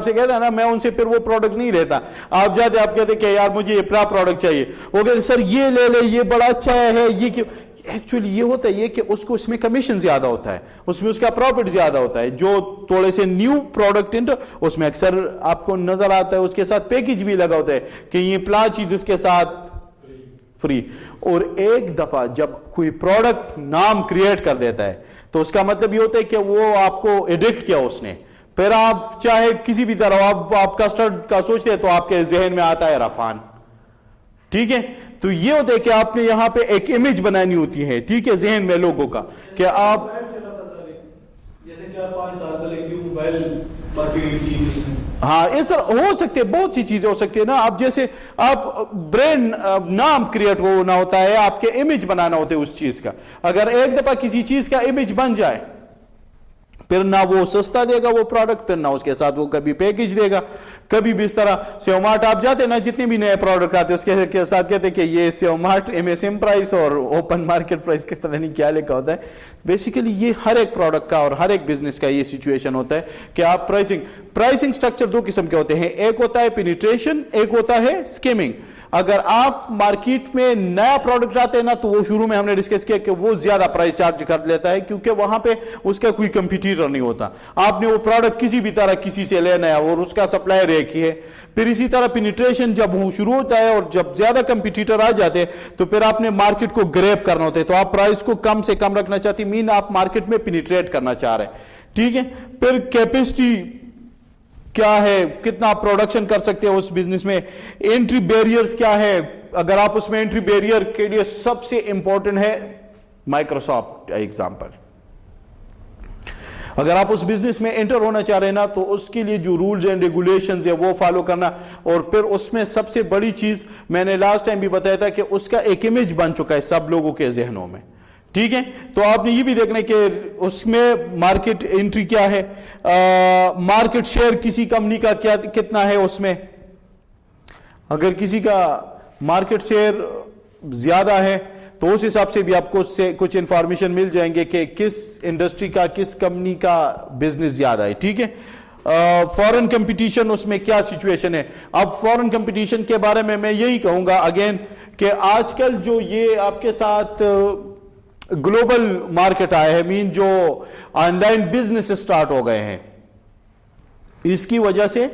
سے کہتا ہے نا, میں ان سے پھر وہ پروڈکٹ نہیں لیتا. آپ جاتے آپ کہتے کہ یار مجھے یہ پروڈکٹ چاہیے, وہ کہتے سر یہ لے لے, یہ بڑا اچھا ہے, یہ کہ ایکچولی یہ ہوتا ہے یہ کہ اس کو اس میں کمیشن زیادہ ہوتا ہے, اس میں اس کا پروفٹ زیادہ ہوتا ہے. جو تھوڑے سے نیو پروڈکٹ اس میں اکثر آپ کو نظر آتا ہے اس کے ساتھ پیکج بھی لگا ہوتا ہے کہ یہ پلان چیز اس کے ساتھ فری. اور ایک دفعہ جب کوئی پروڈکٹ نام کریٹ کر دیتا ہے تو اس کا مطلب یہ ہوتا ہے کہ وہ آپ کو ایڈکٹ کیا اس نے. پھر آپ چاہے کسی بھی طرح آپ کسٹرڈ کا سوچتے ہیں تو آپ کے ذہن میں آتا ہے رفان. ٹھیک ہے, تو یہ ہوتا ہے کہ آپ نے یہاں پہ ایک امیج بنانی ہوتی ہے, ٹھیک ہے, ذہن میں لوگوں کا کہ آپ ہاں اس طرح ہو سکتے, بہت سی چیزیں ہو سکتی ہے نا. آپ جیسے آپ برینڈ نام کریٹ ہونا ہوتا ہے, آپ کے امیج بنانا ہوتا ہے اس چیز کا. اگر ایک دفعہ کسی چیز کا امیج بن جائے پھر نہ وہ سستا دے گا وہ پروڈکٹ, پھر نہ اس کے ساتھ وہ کبھی پیکج دے گا. کبھی بھی اس طرح سیو مارٹ آپ جاتے ہیں نا, جتنے بھی نئے پروڈکٹ آتے ہیں اس کے ساتھ کہتے ہیں کہ یہ سیو مارٹ MSM پرائس اور اوپن مارکیٹ پرائس کے پتہ نہیں کیا لکھا ہوتا ہے. بیسیکلی یہ ہر ایک پروڈکٹ کا اور ہر ایک بزنس کا یہ سچویشن ہوتا ہے کہ آپ پرائسنگ سٹرکچر دو قسم کے ہوتے ہیں, ایک ہوتا ہے پینیٹریشن, ایک ہوتا ہے اسکیمنگ. اگر آپ مارکیٹ میں نیا پروڈکٹ آتے ہیں نا تو وہ شروع میں ہم نے ڈسکس کیا کہ وہ زیادہ پرائس چارج کر لیتا ہے کیونکہ وہاں پہ اس کا کوئی کمپیٹیٹر نہیں ہوتا. آپ نے وہ پروڈکٹ کسی بھی طرح کسی سے لینا ہے اور اس کا سپلائر ایک ہی ہے. پھر اسی طرح پینیٹریشن جب شروع ہوتا ہے اور جب زیادہ کمپیٹیٹر آ جاتے ہیں تو پھر آپ نے مارکیٹ کو گریب کرنا ہوتا ہے, تو آپ پرائس کو کم سے کم رکھنا چاہتے ہیں, مین آپ مارکیٹ میں پینیٹریٹ کرنا چاہ رہے ہیں. ٹھیک ہے, پھر کیپیسٹی کیا ہے, کتنا پروڈکشن کر سکتے ہیں اس بزنس میں. انٹری بیریئرز کیا ہے, اگر آپ اس میں انٹری بیریئر کے لیے سب سے امپورٹنٹ ہے مائکروسافٹ ایگزامپل. اگر آپ اس بزنس میں انٹر ہونا چاہ رہے ہیں نا تو اس کے لیے جو رولز اینڈ ریگولیشنز ہے وہ فالو کرنا, اور پھر اس میں سب سے بڑی چیز میں نے لاسٹ ٹائم بھی بتایا تھا کہ اس کا ایک امیج بن چکا ہے سب لوگوں کے ذہنوں میں. ٹھیک ہے, تو آپ نے یہ بھی دیکھنا ہے کہ اس میں مارکیٹ انٹری کیا ہے, مارکیٹ شیئر کسی کمپنی کا کتنا ہے اس میں. اگر کسی کا مارکیٹ شیئر زیادہ ہے تو اس حساب سے بھی آپ کو سے کچھ انفارمیشن مل جائیں گے کہ کس انڈسٹری کا کس کمپنی کا بزنس زیادہ ہے. ٹھیک ہے, فورن کمپٹیشن اس میں کیا سچویشن ہے. اب فورن کمپٹیشن کے بارے میں یہی کہوں گا اگین کہ آج کل جو یہ آپ کے ساتھ گلوبل مارکیٹ آیا ہے, مین جو آن لائن بزنس سٹارٹ ہو گئے ہیں, اس کی وجہ سے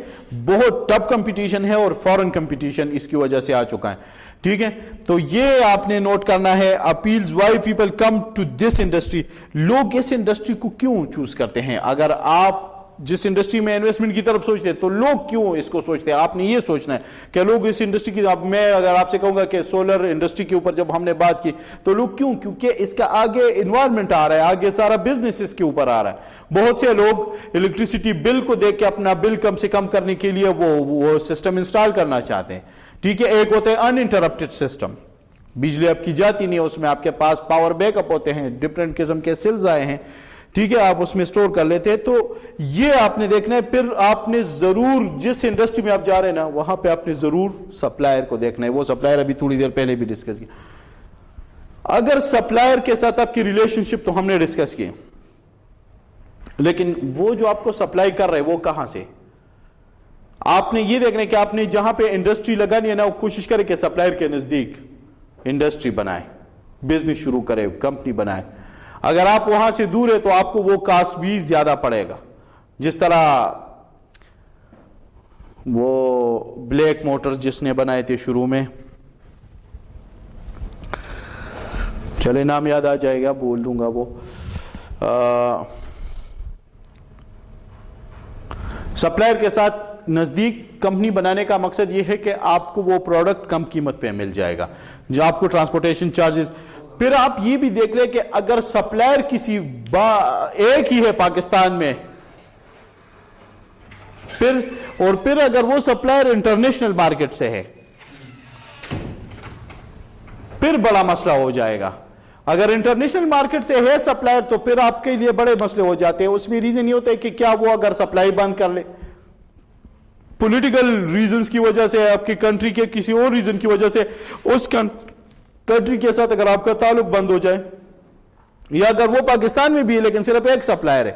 بہت ٹف کمپٹیشن ہے اور فورن کمپٹیشن اس کی وجہ سے آ چکا ہے. ٹھیک ہے, تو یہ آپ نے نوٹ کرنا ہے. Appeals why people come to this industry, لوگ اس انڈسٹری کو کیوں چوز کرتے ہیں. اگر آپ جس انڈسٹری میں انویسٹمنٹ کی طرف سوچتے ہیں تو لوگ کیوں اس کو سوچتے ہیں, آپ نے یہ سوچنا ہے کہ لوگ اس انڈسٹری کی. میں اگر آپ سے کہوں گا کہ سولر انڈسٹری کے اوپر جب ہم نے بات کی تو لوگ کیوں, کیونکہ اس کا آگے انوائرمنٹ آ رہا ہے, آگے سارا بزنس اس کے اوپر آ رہا ہے. بہت سے لوگ الیکٹریسٹی بل کو دیکھ کے اپنا بل کم سے کم کرنے کے لیے وہ سسٹم انسٹال کرنا چاہتے ہیں. ٹھیک ہے, ایک ہوتا ہے ان انٹرپٹڈ سسٹم, بجلی آپ کی جاتی نہیں ہے, اس میں آپ کے پاس پاور بیک اپ ہوتے ہیں, ڈفرینٹ قسم کے سیلز آئے ہیں. ٹھیک ہے, آپ اس میں سٹور کر لیتے ہیں. تو یہ آپ نے دیکھنا ہے. پھر آپ نے ضرور جس انڈسٹری میں آپ جا رہے ہیں نا وہاں پہ آپ نے ضرور سپلائر کو دیکھنا ہے. وہ سپلائر ابھی تھوڑی دیر پہلے بھی ڈسکس کیا. اگر سپلائر کے ساتھ آپ کی ریلیشن شپ تو ہم نے ڈسکس کی, لیکن وہ جو آپ کو سپلائی کر رہے وہ کہاں سے, آپ نے یہ دیکھنا ہے کہ آپ نے جہاں پہ انڈسٹری لگانی ہے نا وہ کوشش کرے کہ سپلائر کے نزدیک انڈسٹری بنائے, بزنس شروع کرے, کمپنی بنائے. اگر آپ وہاں سے دور ہے تو آپ کو وہ کاسٹ بھی زیادہ پڑے گا. جس طرح وہ بلیک موٹرز جس نے بنائے تھے شروع میں, چلے نام یاد آ جائے گا بول دوں گا وہ, سپلائر کے ساتھ نزدیک کمپنی بنانے کا مقصد یہ ہے کہ آپ کو وہ پروڈکٹ کم قیمت پہ مل جائے گا, جو آپ کو ٹرانسپورٹیشن چارجز. پھر آپ یہ بھی دیکھ لیں کہ اگر سپلائر کسی ایک ہی ہے پاکستان میں, پھر اگر وہ سپلائر انٹرنیشنل مارکیٹ سے ہے پھر بڑا مسئلہ ہو جائے گا. اگر انٹرنیشنل مارکیٹ سے ہے سپلائر تو پھر آپ کے لیے بڑے مسئلے ہو جاتے ہیں. اس میں ریزن یہ ہوتا ہے کہ کیا وہ اگر سپلائی بند کر لے پولیٹیکل ریزنز کی وجہ سے, آپ کی کنٹری کے کسی اور ریزن کی وجہ سے, اس کنٹری کے ساتھ اگر آپ کا تعلق بند ہو جائے, یا اگر وہ پاکستان میں بھی ہے لیکن صرف ایک سپلائر ہے,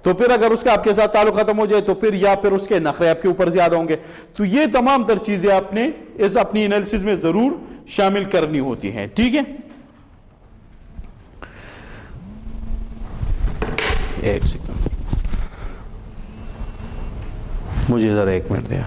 تو پھر اگر اس کا آپ کے ساتھ تعلق ختم ہو جائے تو پھر یا پھر اس کے نخرے آپ کے اوپر زیادہ ہوں گے. تو یہ تمام تر چیزیں آپ نے اس اپنی انالیسز میں ضرور شامل کرنی ہوتی ہیں. ٹھیک ہے, ایک سیکنڈ, مجھے ذرا 1 منٹ دیا.